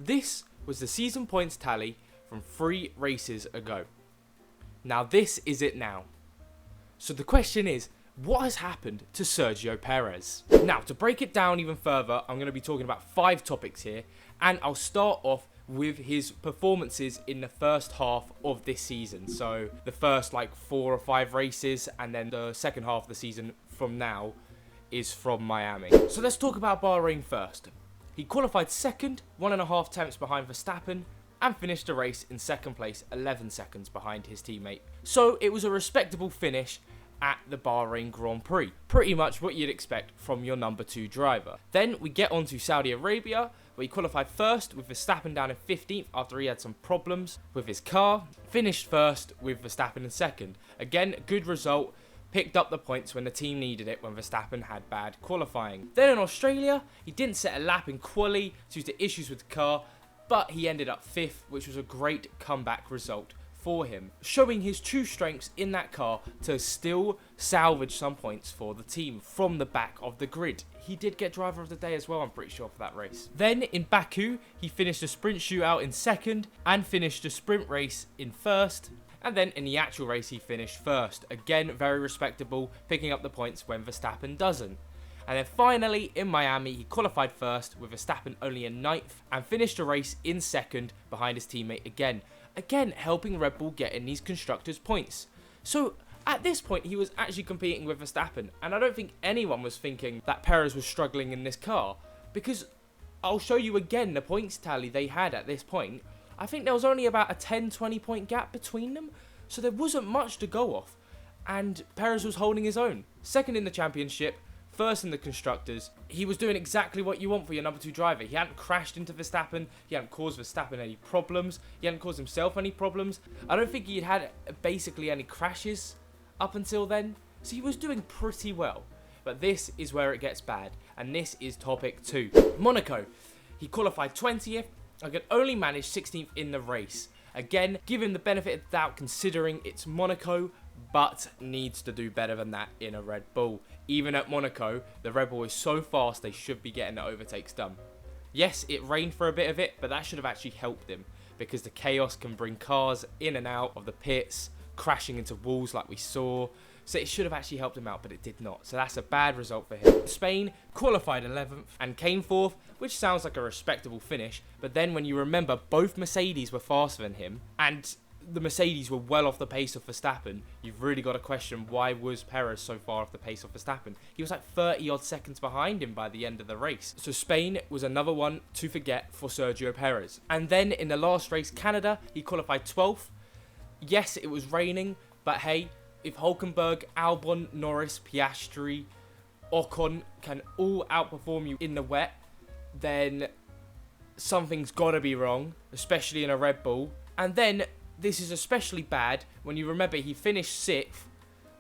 This was the season points tally from 3 races ago. Now this is it now. So the question is, what has happened to Sergio Perez? Now, to break it down even further, I'm going to be talking about 5 topics here, and I'll start off with his performances in the first half of this season. So the first 4 or 5 races, and then the second half of the season from now is from Miami. So let's talk about Bahrain first. He qualified second, 1.5 tenths behind Verstappen, and finished the race in second place, 11 seconds behind his teammate. So it was a respectable finish at the Bahrain Grand Prix. Pretty much what you'd expect from your number 2 driver. Then we get on to Saudi Arabia, where he qualified first with Verstappen down in 15th after he had some problems with his car. Finished first with Verstappen in second. Again, good result. Picked up the points when the team needed it when Verstappen had bad qualifying. Then in Australia, he didn't set a lap in quali due to issues with the car, but he ended up 5th, which was a great comeback result for him, showing his true strengths in that car to still salvage some points for the team from the back of the grid. He did get driver of the day as well, I'm pretty sure, for that race. Then in Baku, he finished the sprint shootout in second and finished the sprint race in first. And then in the actual race, he finished first. Again, very respectable, picking up the points when Verstappen doesn't. And then finally, in Miami, he qualified first with Verstappen only in 9th and finished the race in second behind his teammate again. Again, helping Red Bull get in these constructors' points. So at this point, he was actually competing with Verstappen. And I don't think anyone was thinking that Perez was struggling in this car. Because I'll show you again the points tally they had at this point. I think there was only about a 10-20 point gap between them. So there wasn't much to go off. And Perez was holding his own. Second in the championship. First in the constructors. He was doing exactly what you want for your number 2 driver. He hadn't crashed into Verstappen. He hadn't caused Verstappen any problems. He hadn't caused himself any problems. I don't think he had basically any crashes up until then. So he was doing pretty well. But this is where it gets bad. And this is topic 2. Monaco. He qualified 20th and could only manage 16th in the race. Again, give him the benefit of the doubt considering it's Monaco, but needs to do better than that in a Red Bull. Even at Monaco, the Red Bull is so fast they should be getting the overtakes done. Yes, it rained for a bit of it, but that should have actually helped him because the chaos can bring cars in and out of the pits, crashing into walls like we saw. So it should have actually helped him out, but it did not. So that's a bad result for him. Spain qualified 11th and came 4th, which sounds like a respectable finish. But then when you remember both Mercedes were faster than him and the Mercedes were well off the pace of Verstappen, you've really got to question why was Perez so far off the pace of Verstappen. He was like 30 odd seconds behind him by the end of the race. So Spain was another one to forget for Sergio Perez. And then in the last race, Canada, he qualified 12th. Yes, it was raining, but hey, if Hülkenberg, Albon, Norris, Piastri, Ocon can all outperform you in the wet, then something's got to be wrong, especially in a Red Bull. And then this is especially bad when you remember he finished 6th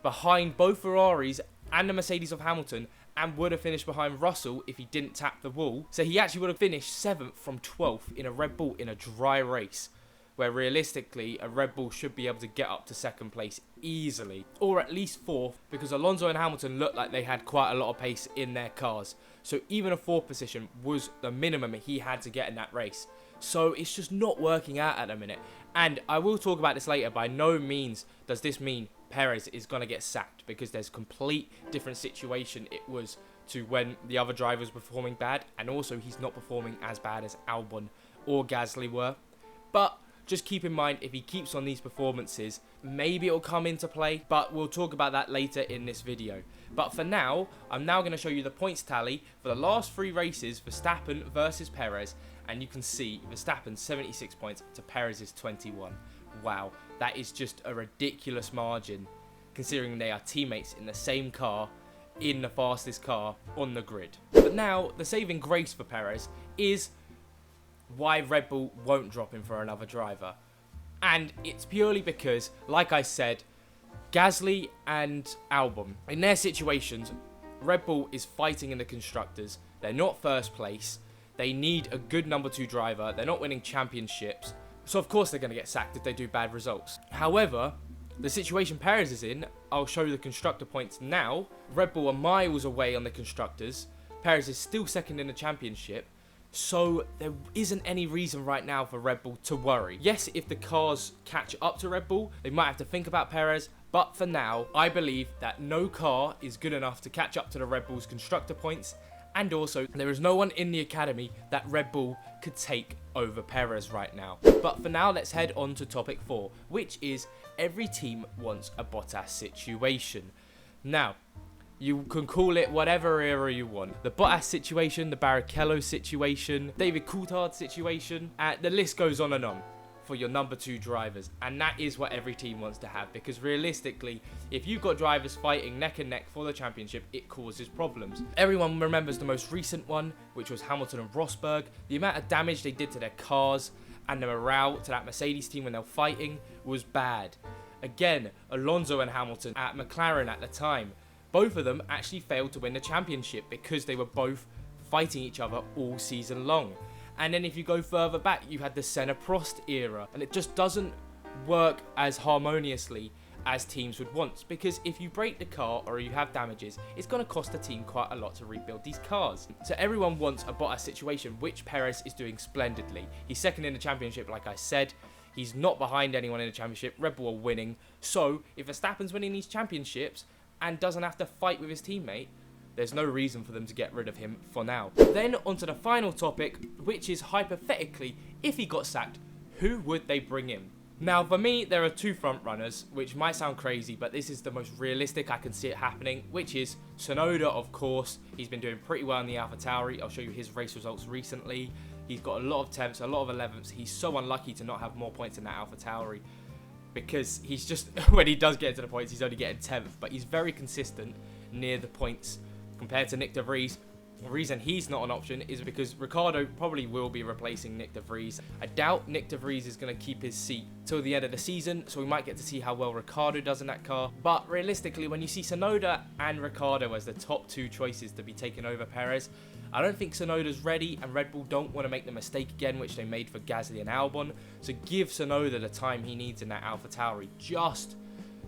behind both Ferraris and the Mercedes of Hamilton and would have finished behind Russell if he didn't tap the wall. So he actually would have finished 7th from 12th in a Red Bull in a dry race, where realistically a Red Bull should be able to get up to second place easily, or at least 4th, because Alonso and Hamilton looked like they had quite a lot of pace in their cars. So even a 4th position was the minimum he had to get in that race. So it's just not working out at the minute. And I will talk about this later. By no means does this mean Perez is going to get sacked, because there's a complete different situation it was to when the other drivers were performing bad, and also he's not performing as bad as Albon or Gasly were. But just keep in mind, if he keeps on these performances, maybe it'll come into play, but we'll talk about that later in this video. But for now, I'm now going to show you the points tally for the last 3 races, Verstappen versus Perez, and you can see Verstappen's 76 points to Perez's 21. Wow, that is just a ridiculous margin, considering they are teammates in the same car, in the fastest car on the grid. But now, the saving grace for Perez is why Red Bull won't drop him for another driver. And it's purely because, like I said, Gasly and Albon, in their situations, Red Bull is fighting in the constructors. They're not first place. They need a good number 2 driver. They're not winning championships. So of course they're going to get sacked if they do bad results. However, the situation Perez is in, I'll show you the constructor points now. Red Bull are miles away on the constructors. Perez is still second in the championship. So there isn't any reason right now for Red Bull to worry. Yes, if the cars catch up to Red Bull, they might have to think about Perez. But for now, I believe that no car is good enough to catch up to the Red Bull's constructor points. And also, there is no one in the academy that Red Bull could take over Perez right now. But for now, let's head on to topic 4, which is every team wants a Bottas situation. Now, you can call it whatever era you want. The Bottas situation, the Barrichello situation, David Coulthard situation, the list goes on and on for your number 2 drivers. And that is what every team wants to have, because realistically, if you've got drivers fighting neck and neck for the championship, it causes problems. Everyone remembers the most recent one, which was Hamilton and Rosberg. The amount of damage they did to their cars and the morale to that Mercedes team when they were fighting was bad. Again, Alonso and Hamilton at McLaren at the time, both of them actually failed to win the championship because they were both fighting each other all season long. And then if you go further back, you had the Senna-Prost era, and it just doesn't work as harmoniously as teams would want, because if you break the car or you have damages, it's going to cost the team quite a lot to rebuild these cars. So everyone wants a Bottas situation, which Perez is doing splendidly. He's second in the championship, like I said. He's not behind anyone in the championship. Red Bull are winning. So if Verstappen's winning these championships and doesn't have to fight with his teammate, there's no reason for them to get rid of him for now. Then onto the final topic, which is hypothetically, if he got sacked, who would they bring in? Now, for me, there are 2 front runners, which might sound crazy, but this is the most realistic I can see it happening, which is Tsunoda, of course. He's been doing pretty well in the AlphaTauri. I'll show you his race results recently. He's got a lot of 10ths, a lot of 11ths. He's so unlucky to not have more points in that AlphaTauri, because he's just, when he does get into the points, he's only getting 10th, but he's very consistent near the points compared to Nick de Vries. The reason he's not an option is because Ricciardo probably will be replacing Nick de Vries. I doubt Nick de Vries is going to keep his seat till the end of the season, so we might get to see how well Ricciardo does in that car. But realistically, when you see Tsunoda and Ricciardo as the top 2 choices to be taken over Perez, I don't think Tsunoda's ready, and Red Bull don't want to make the mistake again which they made for Gasly and Albon. So give Tsunoda the time he needs in that AlphaTauri just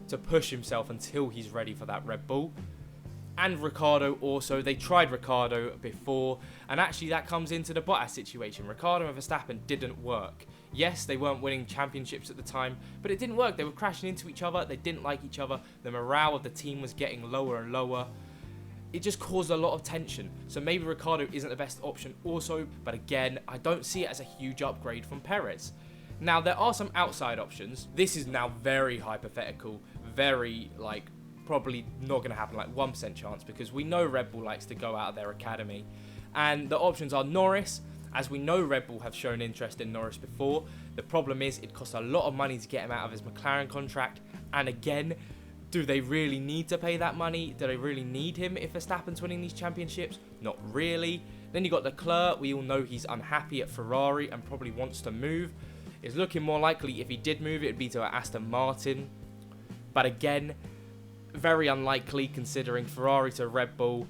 to push himself until he's ready for that Red Bull. And Ricciardo also, they tried Ricciardo before, and actually that comes into the Bottas situation. Ricciardo and Verstappen didn't work. Yes, they weren't winning championships at the time, but it didn't work. They were crashing into each other, they didn't like each other, the morale of the team was getting lower and lower. It just caused a lot of tension. So maybe Ricciardo isn't the best option also, but again, I don't see it as a huge upgrade from Perez. Now, there are some outside options. This is now very hypothetical, very probably not going to happen, 1% chance, because we know Red Bull likes to go out of their academy. And the options are Norris. As we know, Red Bull have shown interest in Norris before. The problem is it costs a lot of money to get him out of his McLaren contract. And again, do they really need to pay that money? Do they really need him if Verstappen's winning these championships? Not really. Then you got Leclerc. We all know he's unhappy at Ferrari and probably wants to move. It's looking more likely if he did move, it would be to Aston Martin. But again, very unlikely considering Ferrari to Red Bull.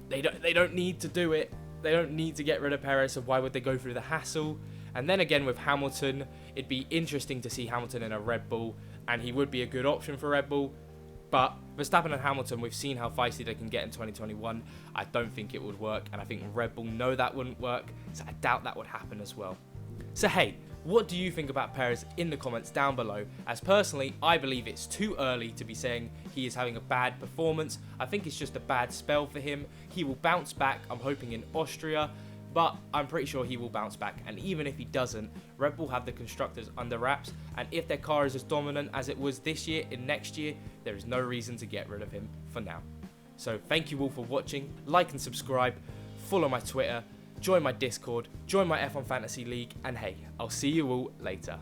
They don't need to do it. They don't need to get rid of Perez, so why would they go through the hassle? And then again with Hamilton, it'd be interesting to see Hamilton in a Red Bull, and he would be a good option for Red Bull. But Verstappen and Hamilton, we've seen how feisty they can get in 2021. I don't think it would work, and I think Red Bull know that wouldn't work, so I doubt that would happen as well. So hey, what do you think about Perez in the comments down below? As personally, I believe it's too early to be saying he is having a bad performance. I think it's just a bad spell for him. He will bounce back, I'm hoping in Austria, but I'm pretty sure he will bounce back. And even if he doesn't, Red Bull have the constructors under wraps, and if their car is as dominant as it was this year in next year, there is no reason to get rid of him for now. So thank you all for watching, like and subscribe, follow my Twitter, join my Discord, join my F1 Fantasy League, and hey, I'll see you all later.